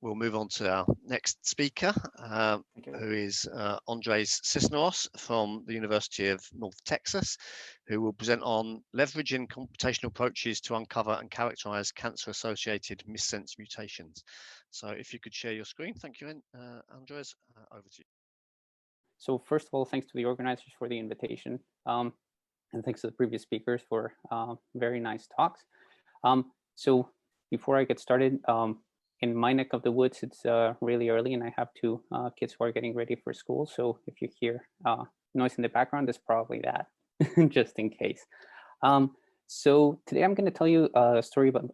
We'll move on to our next speaker, who is G.Andrés Cisernos from the University of North Texas, who will present on leveraging computational approaches to uncover and characterize cancer-associated missense mutations. So if you could share your screen. Thank you, Andres. Over to you. So first of all, thanks to the organizers for the invitation, and thanks to the previous speakers for very nice talks. So before I get started, in my neck of the woods, it's really early and I have two kids who are getting ready for school. So if you hear noise in the background, it's probably that, just in case. So today I'm going to tell you a story about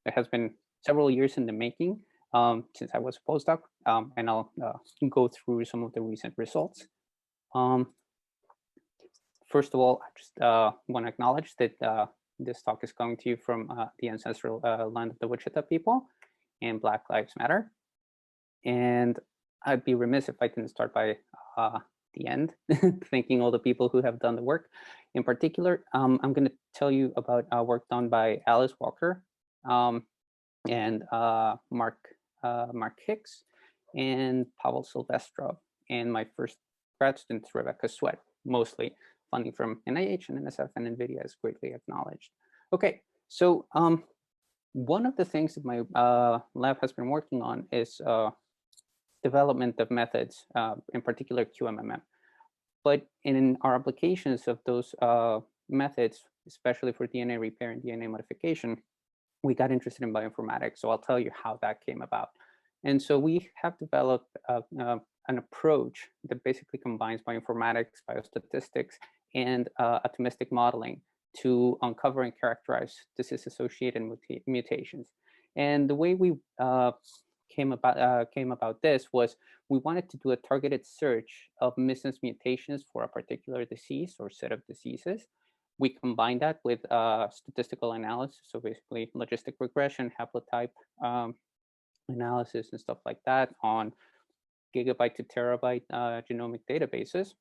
that has been several years in the making since I was a postdoc, and I'll go through some of the recent results. First of all, I just want to acknowledge that this talk is coming to you from the ancestral land of the Wichita people and Black Lives Matter. And I'd be remiss if I didn't start by the end, thanking all the people who have done the work. In particular, I'm going to tell you about work done by Alice Walker and Mark Hicks and Pavel Silvestrov, and my first grad student, Rebecca Sweat, mostly funding from NIH and NSF and NVIDIA is greatly acknowledged. Okay, so one of the things that my lab has been working on is development of methods, in particular QMMM. But in our applications of those methods, especially for DNA repair and DNA modification, we got interested in bioinformatics. So I'll tell you how that came about. And so we have developed an approach that basically combines bioinformatics, biostatistics, and atomistic modeling to uncover and characterize disease-associated mutations. And the way we came about this was we wanted to do a targeted search of missense mutations for a particular disease or set of diseases. We combined that with statistical analysis, so basically logistic regression, haplotype analysis, and stuff like that on gigabyte to terabyte genomic databases.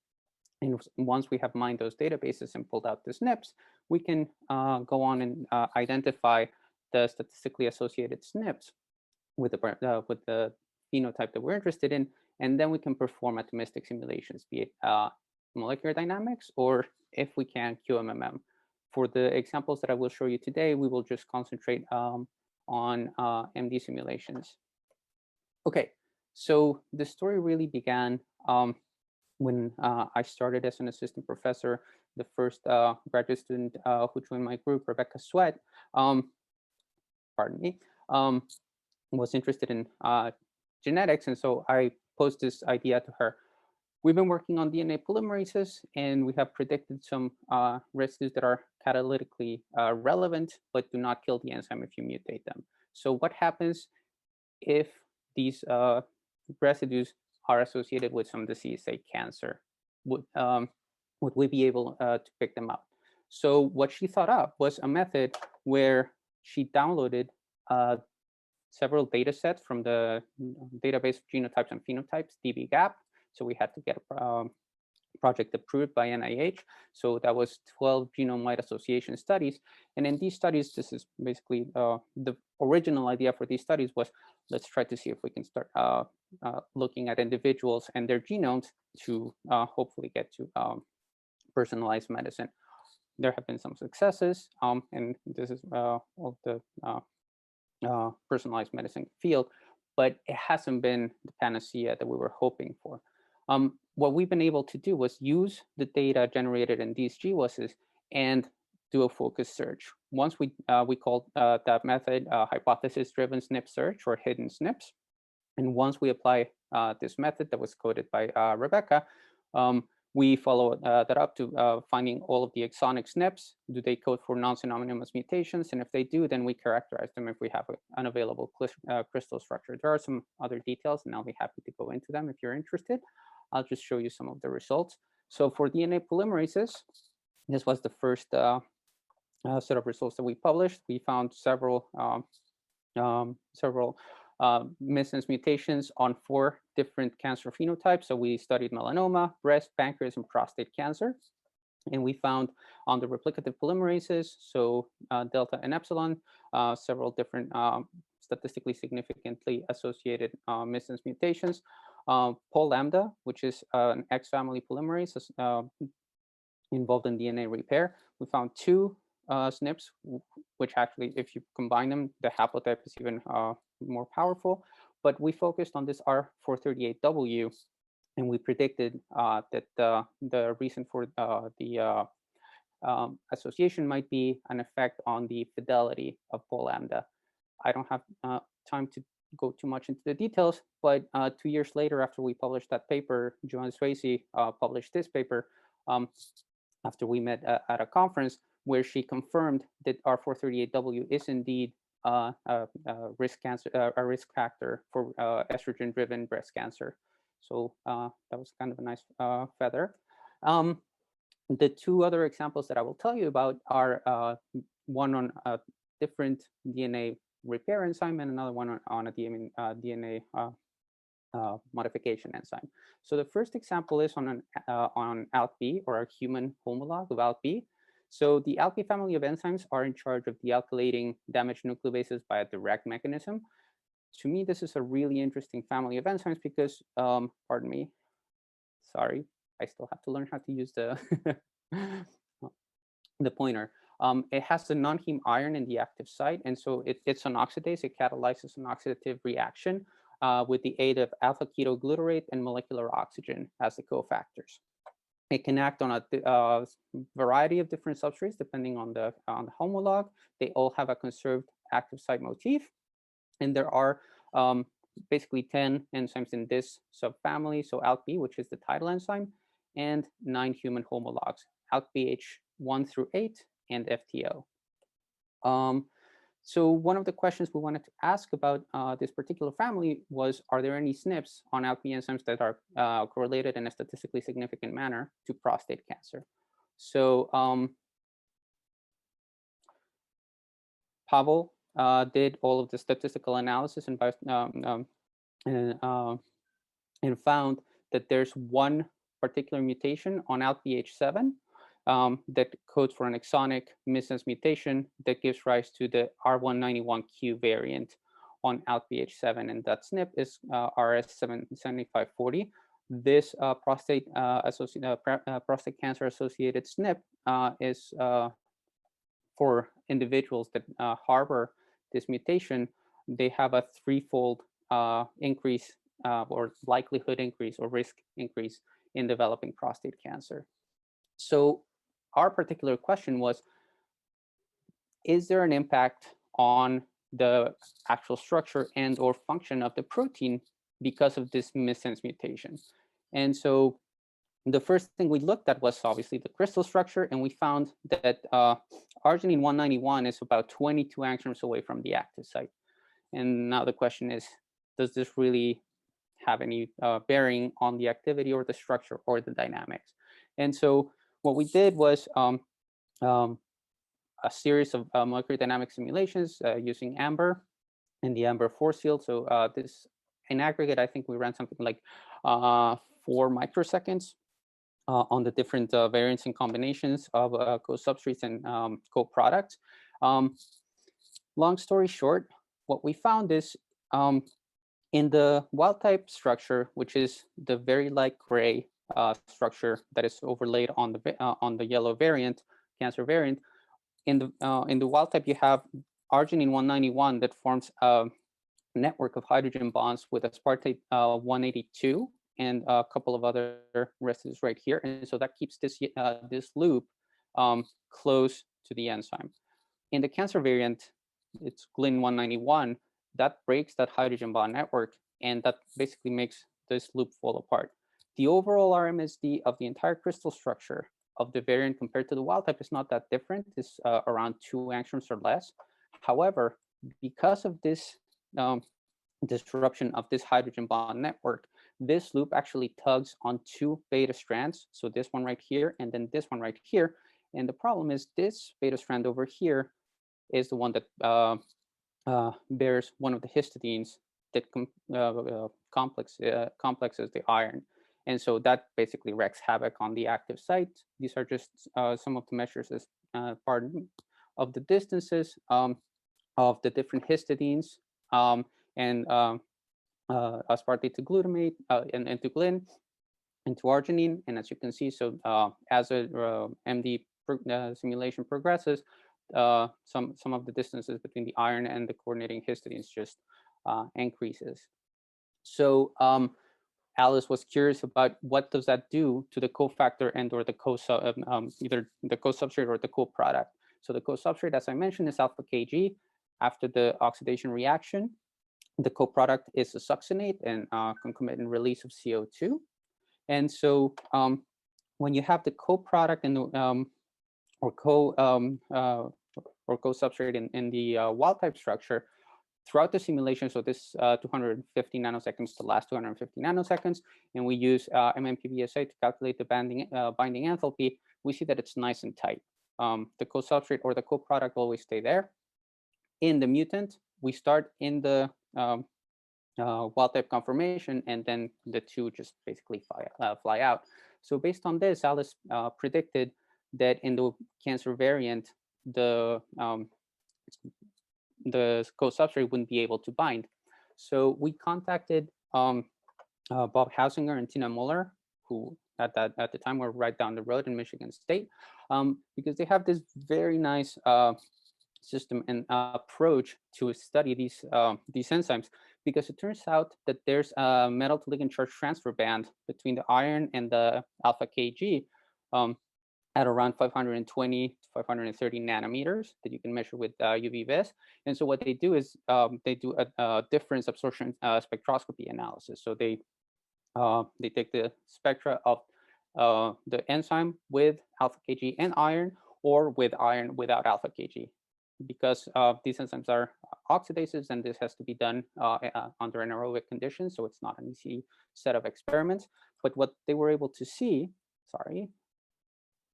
And once we have mined those databases and pulled out the SNPs, we can go on and identify the statistically associated SNPs with the phenotype that we're interested in, and then we can perform atomistic simulations, be it molecular dynamics or, if we can, QMMM. For the examples that I will show you today, we will just concentrate on MD simulations. Okay, so the story really began when I started as an assistant professor. The first graduate student who joined my group, Rebecca Sweat, was interested in genetics. And so I posed this idea to her. We've been working on DNA polymerases, and we have predicted some residues that are catalytically relevant, but do not kill the enzyme if you mutate them. So what happens if these residues are associated with some disease, say cancer? Would we be able to pick them out? So what she thought up was a method where she downloaded several data sets from the database of genotypes and phenotypes, dbGaP. So we had to get a project approved by NIH. So that was 12 genome-wide association studies. And in these studies, this is basically the original idea for these studies was, let's try to see if we can start looking at individuals and their genomes to hopefully get to personalized medicine. There have been some successes, and this is of the personalized medicine field, but it hasn't been the panacea that we were hoping for. What we've been able to do was use the data generated in these GWASs and do a focus search. Once we called that method hypothesis-driven SNP search, or hidden SNPs. And once we apply this method that was coded by Rebecca, we follow that up to finding all of the exonic SNPs. Do they code for non-synonymous mutations? And if they do, then we characterize them if we have an available crystal structure. There are some other details, and I'll be happy to go into them if you're interested. I'll just show you some of the results. So for DNA polymerases, this was the first set of results that we published. We found several missense mutations on 4 different cancer phenotypes. So we studied melanoma, breast, pancreas, and prostate cancer. And we found on the replicative polymerases, so delta and epsilon, several different statistically significantly associated missense mutations. Pol lambda, which is an X family polymerase involved in DNA repair. We found two SNPs, which actually, if you combine them, the haplotype is even more powerful. But we focused on this R438W, and we predicted that the reason for the association might be an effect on the fidelity of Pol lambda. I don't have time to go too much into the details, but 2 years later, after we published that paper, Joanne Swayze published this paper after we met at a conference, where she confirmed that R438W is indeed a risk factor for estrogen-driven breast cancer. So that was kind of a nice feather. The two other examples that I will tell you about are one on a different DNA repair enzyme and another one on a DNA modification enzyme. So the first example is on ALK-B, or a human homolog of ALK-B. So the ALK-B family of enzymes are in charge of dealkylating damaged nucleobases by a direct mechanism. To me, this is a really interesting family of enzymes because, pardon me, sorry, I still have to learn how to use the the pointer. It has the non-heme iron in the active site, and so it's an oxidase. It catalyzes an oxidative reaction with the aid of alpha-ketoglutarate and molecular oxygen as the cofactors. It can act on a variety of different substrates depending on the homolog. They all have a conserved active site motif, and there are basically 10 enzymes in this subfamily. So ALK-B, which is the title enzyme, and 9 human homologs, ALK-BH1 through 8, and FTO. So one of the questions we wanted to ask about this particular family was, are there any SNPs on ALK-B enzymes that are correlated in a statistically significant manner to prostate cancer? So Pavel did all of the statistical analysis and found that there's one particular mutation on ALK-BH7 that codes for an exonic missense mutation that gives rise to the R191Q variant on ALK-BH7, and that SNP is RS7540. This prostate cancer associated SNP is for individuals that harbor this mutation. They have a threefold increase or likelihood increase or risk increase in developing prostate cancer. So our particular question was, is there an impact on the actual structure and or function of the protein because of this missense mutation? And so the first thing we looked at was obviously the crystal structure, and we found that arginine 191 is about 22 angstroms away from the active site. And now the question is, does this really have any bearing on the activity or the structure or the dynamics? And so what we did was a series of molecular dynamic simulations using AMBER and the AMBER force field. So this, in aggregate, I think we ran something like 4 microseconds on the different variants and combinations of co-substrates and co-products. Long story short, what we found is in the wild type structure, which is the very light gray structure that is overlaid on the yellow variant, cancer variant, in the wild type you have arginine 191 that forms a network of hydrogen bonds with aspartate 182 and a couple of other residues right here, and so that keeps this loop close to the enzyme. In the cancer variant, it's glin 191 that breaks that hydrogen bond network, and that basically makes this loop fall apart. The overall RMSD of the entire crystal structure of the variant compared to the wild type is not that different. It's around 2 angstroms or less. However, because of this disruption of this hydrogen bond network, this loop actually tugs on 2 beta strands. So this one right here, and then this one right here. And the problem is this beta strand over here is the one that bears one of the histidines that complexes the iron. And so that basically wreaks havoc on the active site. These are just some of the measures as part of the distances of the different histidines and aspartate to glutamate, and to glin, and to arginine. And as you can see, so as a MD simulation progresses, some of the distances between the iron and the coordinating histidines just increases. So Alice was curious about what does that do to the cofactor and or the either the co-substrate or the co-product. So the co-substrate, as I mentioned, is alpha Kg. After the oxidation reaction, the co-product is a succinate and concomitant release of CO2. And so when you have the co-product and or co-substrate in the wild type structure, throughout the simulation, so this 250 nanoseconds to last 250 nanoseconds, and we use MMPBSA to calculate the binding enthalpy, we see that it's nice and tight. The co-substrate or the co-product always stay there. In the mutant, we start in the wild type conformation, and then the two just basically fly out. So based on this, Alice predicted that in the cancer variant, the co-substrate wouldn't be able to bind. So we contacted Bob Hausinger and Tina Muller, who at the time were right down the road in Michigan State, because they have this very nice system and approach to study these enzymes, because it turns out that there's a metal to ligand charge transfer band between the iron and the alpha Kg at around 520 to 530 nanometers that you can measure with UV vis. And so what they do is they do a difference absorption spectroscopy analysis. So they take the spectra of the enzyme with alpha Kg and iron, or with iron without alpha Kg. Because these enzymes are oxidases, and this has to be done under anaerobic conditions, so it's not an easy set of experiments. But what they were able to see,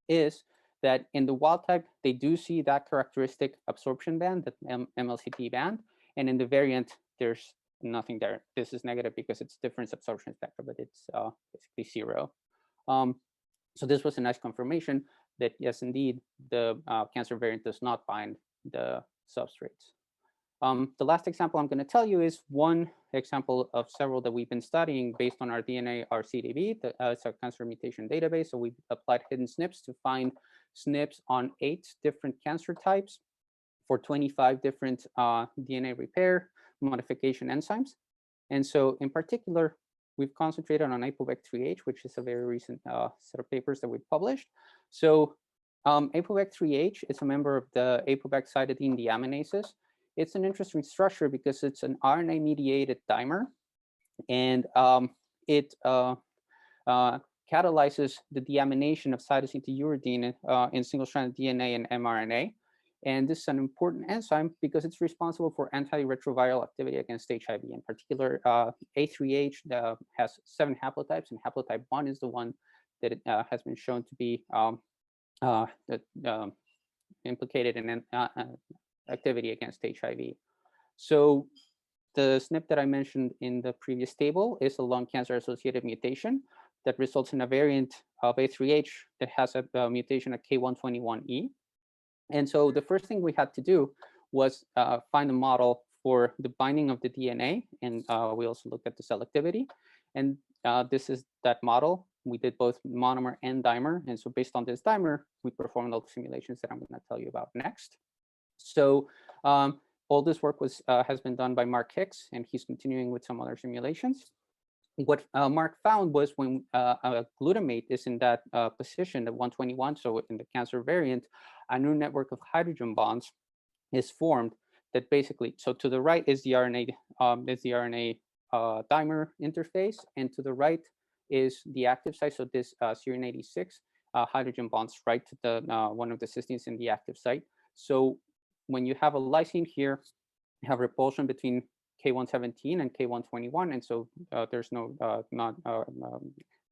is that in the wild type, they do see that characteristic absorption band, that MLCT band, and in the variant, there's nothing there. This is negative because it's difference absorption spectra, but it's basically zero. So this was a nice confirmation that yes, indeed, the cancer variant does not bind the substrates. The last example I'm going to tell you is one example of several that we've been studying based on our DNA RCDB. It's a cancer mutation database. So we applied hidden SNPs to find SNPs on 8 different cancer types for 25 different DNA repair modification enzymes. And so in particular, we've concentrated on Hypobac3H, which is a very recent set of papers that we published. So Hypobac3H is a member of the Hypobac cytidine deaminases. It's an interesting structure because it's an RNA-mediated dimer, and it catalyzes the deamination of cytosine to uridine in single-stranded DNA and mRNA. And this is an important enzyme because it's responsible for antiretroviral activity against HIV. In particular, A3H has 7 haplotypes, and haplotype 1 is the one that it, has been shown to be implicated in activity against HIV. So the SNP that I mentioned in the previous table is a lung cancer-associated mutation that results in a variant of A3H that has a mutation at K121E. And so the first thing we had to do was find a model for the binding of the DNA, and we also looked at the selectivity. And this is that model. We did both monomer and dimer. And so based on this dimer, we performed all the simulations that I'm going to tell you about next. So all this work has been done by Mark Hicks, and he's continuing with some other simulations. What Mark found was when glutamate is in that position at 121, so in the cancer variant, a new network of hydrogen bonds is formed that basically, so to the right is the RNA dimer interface, and to the right is the active site. So this serine 86 hydrogen bonds right to the one of the cysteines in the active site. So when you have a lysine here, you have repulsion between K117 and K121, and so there's no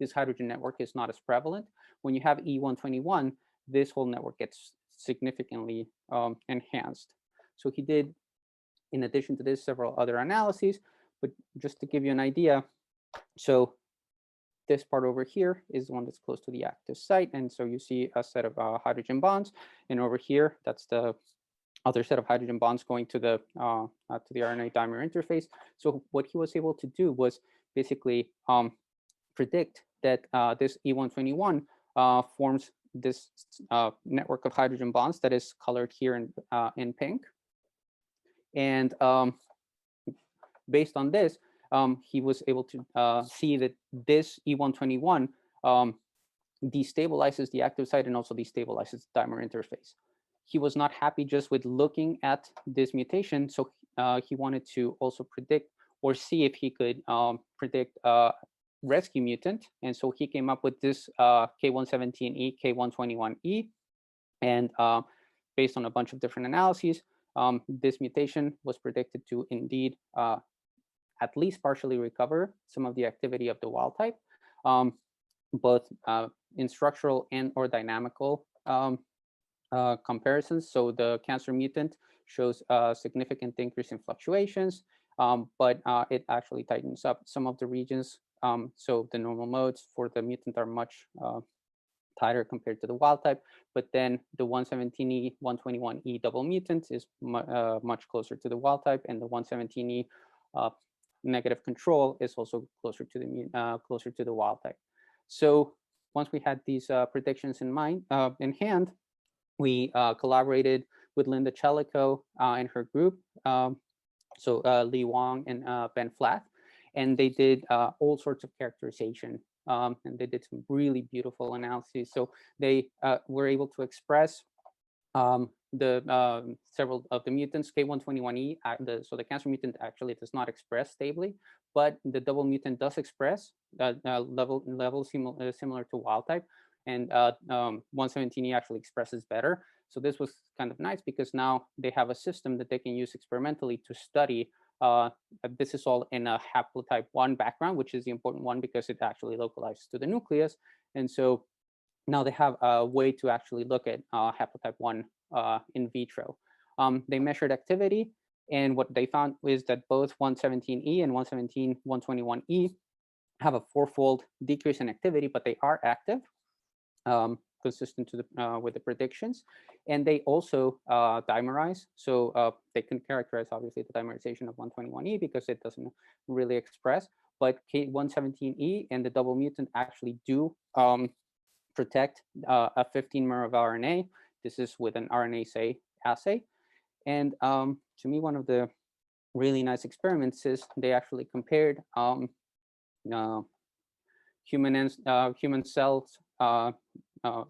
this hydrogen network is not as prevalent. When you have E121, this whole network gets significantly enhanced. So he did, in addition to this, several other analyses, but just to give you an idea, so this part over here is the one that's close to the active site, and so you see a set of hydrogen bonds, and over here, that's the other set of hydrogen bonds going to the RNA dimer interface. So what he was able to do was basically predict that this E121 forms this network of hydrogen bonds that is colored here in pink. And based on this, he was able to see that this E121 destabilizes the active site and also destabilizes the dimer interface. He was not happy just with looking at this mutation, so he wanted to also predict or see if he could predict rescue mutant. And so he came up with this K117E, K121E. And based on a bunch of different analyses, this mutation was predicted to indeed at least partially recover some of the activity of the wild type, both in structural and or dynamical comparisons. So the cancer mutant shows a significant increase in fluctuations, but it actually tightens up some of the regions. So the normal modes for the mutant are much tighter compared to the wild type, but then the 117E, 121E double mutant is much closer to the wild type, and the 117E negative control is also closer to the wild type. So once we had these predictions in hand, we collaborated with Linda Chelico and her group, so Lee Wong and Ben Flath, and they did all sorts of characterization, and they did some really beautiful analyses. So they were able to express several of the mutants. K121E, so the cancer mutant actually does not express stably, but the double mutant does express level similar to wild type, and 117E actually expresses better. So this was kind of nice because now they have a system that they can use experimentally to study. This is all in a haplotype 1 background, which is the important one because it actually localizes to the nucleus. And so now they have a way to actually look at haplotype 1 in vitro. They measured activity, and what they found is that both 117E and 121E have a 4-fold decrease in activity, but they are active, consistent to with the predictions. And they also dimerize. So they can characterize, obviously, the dimerization of 121E because it doesn't really express. But K117E and the double mutant actually do protect a 15-mer of RNA. This is with an RNA assay. And to me, one of the really nice experiments is they actually compared human cells.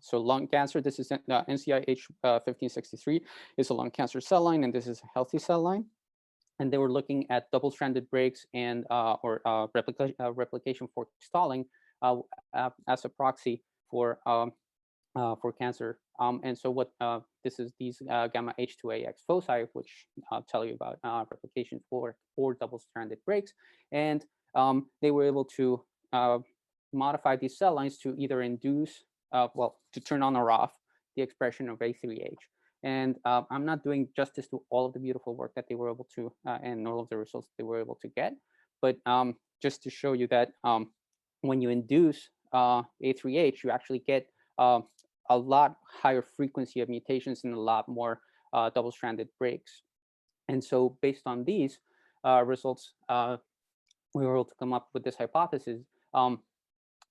So lung cancer, this is NCIH 1563, is a lung cancer cell line, and this is a healthy cell line. And they were looking at double-stranded breaks and replication fork stalling as a proxy for cancer. And so what this is these gamma H2AX foci, which tell you about replication fork or double-stranded breaks. And they were able to modify these cell lines to either induce, to turn on or off the expression of A3H. And I'm not doing justice to all of the beautiful work that they were able to, and all of the results they were able to get. But just to show you that when you induce A3H, you actually get a lot higher frequency of mutations and a lot more double-stranded breaks. And so based on these results, we were able to come up with this hypothesis.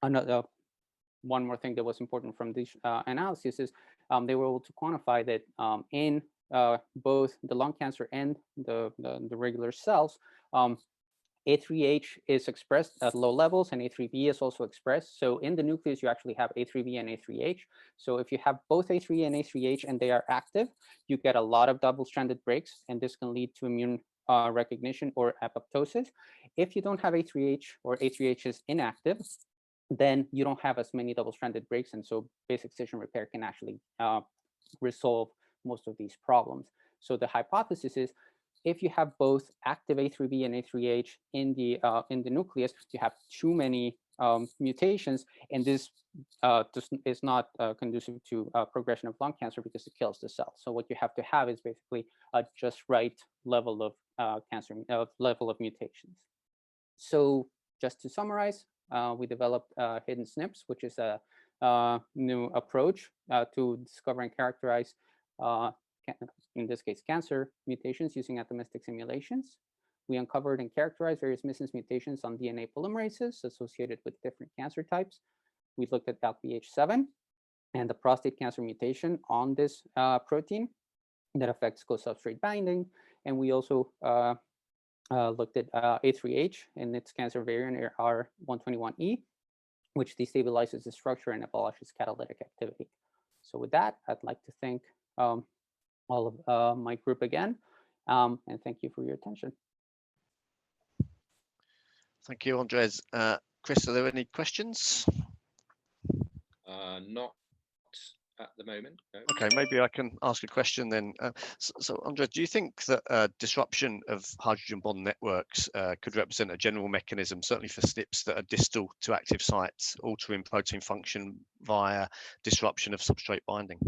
Another one more thing that was important from this analysis is they were able to quantify that in both the lung cancer and the regular cells, A3H is expressed at low levels, and A3B is also expressed. So in the nucleus, you actually have A3B and A3H. So if you have both A3 and A3H and they are active, you get a lot of double-stranded breaks, and this can lead to immune recognition or apoptosis. If you don't have A3H or A3H is inactive, then you don't have as many double-stranded breaks, and so basic excision repair can actually resolve most of these problems. So the hypothesis is, if you have both active A3B and A3H in the nucleus, you have too many mutations, and this is not conducive to progression of lung cancer because it kills the cell. So what you have to have is basically a just right level of level of mutations. So just to summarize, we developed hidden SNPs, which is a new approach to discover and characterize in this case, cancer mutations using atomistic simulations. We uncovered and characterized various missense mutations on DNA polymerases associated with different cancer types. We looked at LPH7 and the prostate cancer mutation on this protein that affects co-substrate binding. And we also looked at A3H and its cancer variant R121E, which destabilizes the structure and abolishes catalytic activity. So with that, I'd like to thank all of my group again, and thank you for your attention. Thank you, Andres. Chris, are there any questions? Not at the moment. No. Okay, maybe I can ask a question then. So Andres, do you think that disruption of hydrogen bond networks could represent a general mechanism, certainly for SNPs that are distal to active sites, altering protein function via disruption of substrate binding?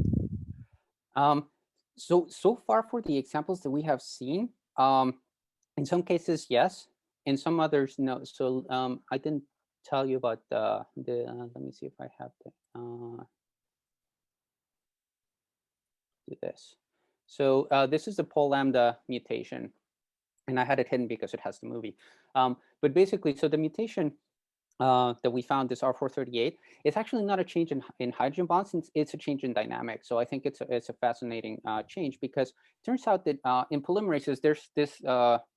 So far for the examples that we have seen, in some cases, yes. In some others, no. So I didn't tell you about let me see if I have the, do this. So this is the pol lambda mutation, and I had it hidden because it has the movie. But basically, so the mutation that we found, this R438, it's actually not a change in hydrogen bonds, it's a change in dynamics. So I think it's a fascinating change, because it turns out that in polymerases, there's this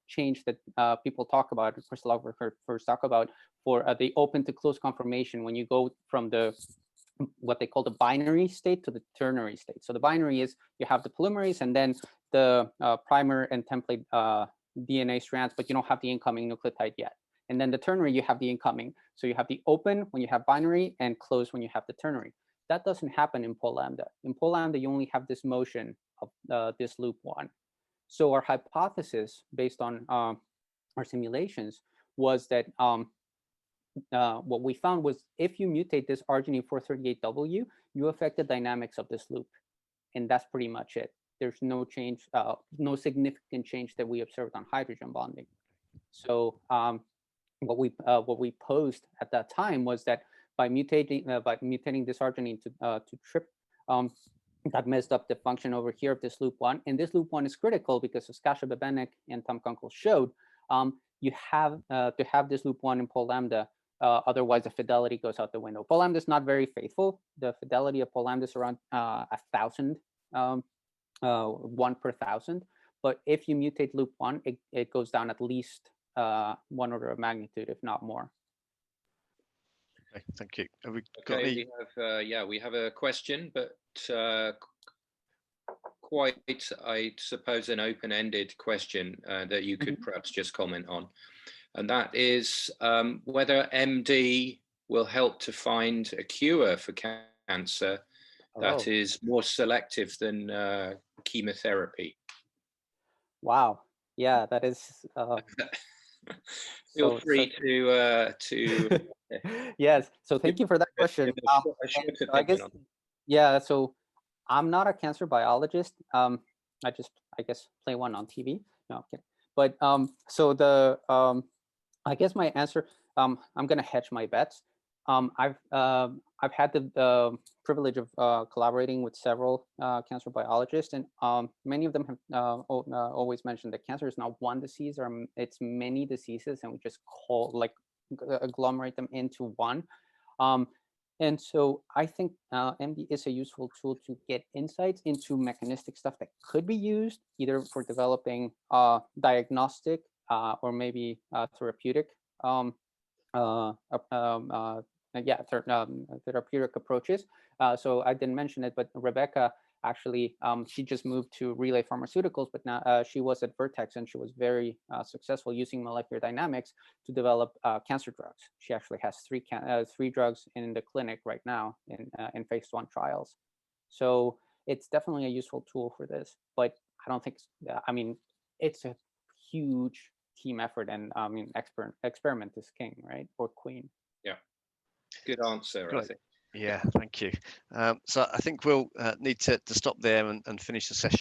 change that people talk about, crystallographers talk about, for the open to close conformation when you go from the what they call the binary state to the ternary state. So the binary is you have the polymerase and then the primer and template DNA strands, but you don't have the incoming nucleotide yet. And then the ternary, you have the incoming. So you have the open when you have binary and close when you have the ternary. That doesn't happen in pol lambda. In pol lambda, you only have this motion of this loop one. So our hypothesis based on our simulations was that what we found was if you mutate this arginine 438W, you affect the dynamics of this loop. And that's pretty much it. There's no change, no significant change that we observed on hydrogen bonding. So what we posed at that time was that by mutating this arginine to TRP, that messed up the function over here of this loop one. And this loop one is critical because, as Kasia Bebenek and Tom Kunkel showed, you have to have this loop one in pol lambda. Otherwise, the fidelity goes out the window. Pol lambda is not very faithful. The fidelity of pol lambda is around 1,000, 1 per 1,000. But if you mutate loop one, it goes down at least 1 order of magnitude, if not more. Okay, thank you. Have we got we have we have a question, but quite, I suppose, an open-ended question that you could perhaps just comment on. And that is whether MD will help to find a cure for cancer that is more selective than chemotherapy. Wow. Yeah, that is. Feel free to. Yes. So thank you for that question. I guess. Yeah. So I'm not a cancer biologist. I guess play one on TV. No, I'm kidding. But so the I guess my answer, I'm gonna hedge my bets. I've had the privilege of collaborating with several cancer biologists, and many of them have always mentioned that cancer is not one disease, or it's many diseases, and we just agglomerate them into one. And so I think MD is a useful tool to get insights into mechanistic stuff that could be used either for developing diagnostic or maybe therapeutic therapeutic approaches. So I didn't mention it, but Rebecca actually, she just moved to Relay Pharmaceuticals, but now she was at Vertex and she was very successful using molecular dynamics to develop cancer drugs. She actually has three drugs in the clinic right now in phase 1 trials. So it's definitely a useful tool for this, but I don't think, it's a huge team effort, and experiment is king, right? Or queen. Yeah, good answer, I think. Yeah, thank you. So I think we'll need to stop there and finish the session.